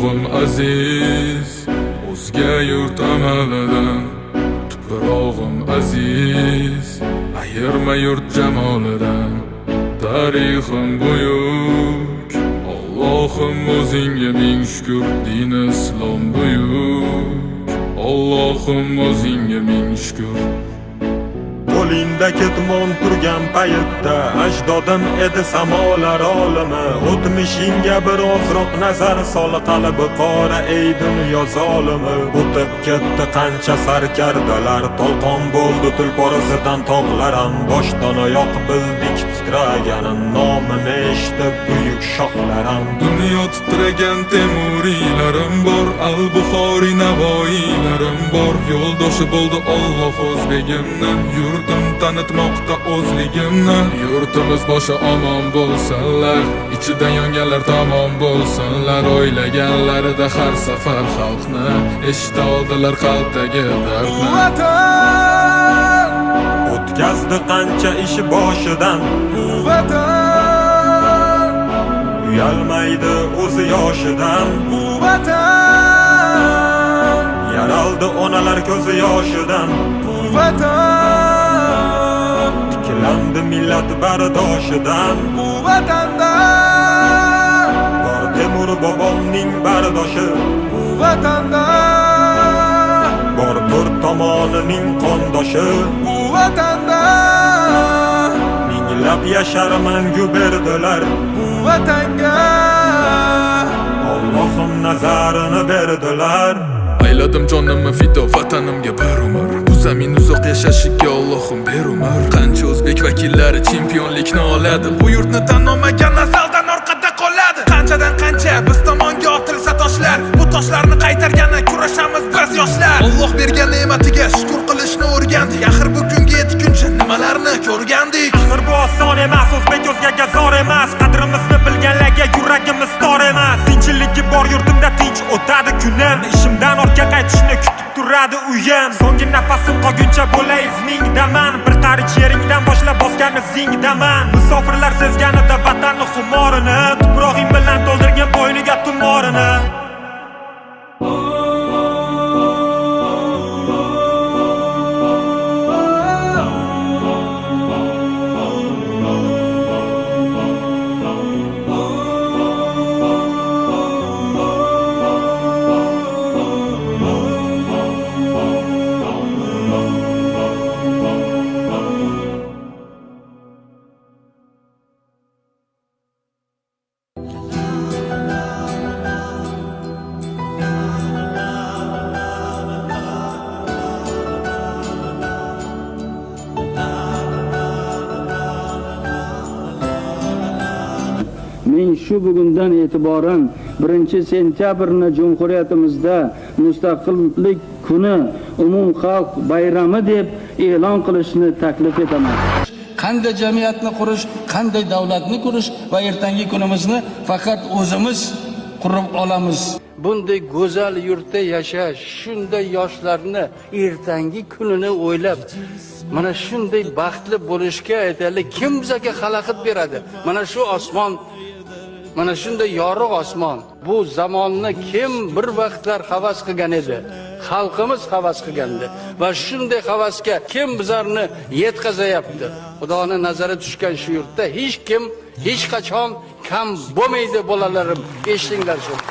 tuprog'im aziz, o'zga yurt amalidan. Tuprog'im aziz, ayirma yurt jamolidan. Tarixim buyuk, Allohim o'zingga ming shukr. Din islom buyuk, Allohim o'zingga ming shukr. Qo'lingda ketmon turgan paytda ajdodim edi samolar olimi. O'tmishingga birozroq nazar sol, qalbi qora ey dunyo zolimi. O'tib ketdi qancha sarkardalar, tolqon bo'ldi tulporizidan tog'laram. Boshdan oyoq bildik titraganin, nomini eshitib buyuk shohlaram. Dunyo titragan temuriylarim bor, al-Buxoriy Navoiylarim bor. Yo'ldoshi bo'ldi Alloh o'zbegimni, yurtim tanitmoqda o'zligimni. Yurtimiz boshi omon bo'lsinlar, ichidan yonganlar tamom bo'lsinlar. O'ylaganlarida har safar xalqni eshita oldilar qalbdagi dardni. Vatan O'tkazdi qancha ishi boshidan, vatan uyalmaydi o'zi yoshidan. Vatan Yaraldi onalar ko'zi yoshidan, vatan tiklandi millat bardoshidan. vatanda Bor Temur bobomning bardoshi, vatanda bor to'rt tomonining qondoshi. vatanda Minglab yashar mangu berdilar, vatanga Allohim nazarini berdilar. Ayladim jonimni fido vatanimga bir umr. Bu zamin uzoq yashashiga Allohim ber umr. Qancha o'zbek vakillari chempionlikni oladi, bu yurtni tan olmagan nasldan orqada qoladi. Qanchadan qancha biz tomonga otilsa toshlar, bu toshlarni qaytargani kurashamiz biz yoshlar. Alloh bergan ne'matiga shukr qilishni o'rgandik. Axir bu kunga yetguncha nimalarni ko'rgandik. Axir bu oson emas, o'zbek o'zgaga zor emas. Qadrimizni bilganlarga yuragimiz tor emas. Tinchiligi bor yurtimda tinch o'tadi kunim. Ishimdan ortga qaytishni kutib turadi uyim. So'nggi nafasim qolguncha bo'lay izmingdaman. Bir qarich yeringdan boshlab bosgan izingdaman. Musofirlar sezganida vatanni xumorini, tuprog'ing bilan to'ldirgan bo'yniga tumorini. Men shu bugundan e'tiboran 1-sentyabrni Jumhuriyatimizda Mustaqillik kuni umumxalq bayrami deb e'lon qilishni taklif etaman. Qanday jamiyatni qurish, qanday davlatni qurish va ertangi kunimizni faqat o'zimiz qurib olamiz. Bunday go'zal yurtda yashash, shunday yoshlarni ertangi kunini o'ylab, mana shunday baxtli bo'lishga aytaylik, kim bizga xalaqit beradi? Mana shu osmon, mana shunday yorug' osmon. Bu zamonni kim bir vaqtlar havas qilgan edi? Xalqimiz havas qilgandi va shunday havasga kim bizlarni yetkazayapti? Xudoning nazari tushgan shu yurtda hech kim hech qachon kam bo'lmaydi bolalarim. Eshitinglar shuni.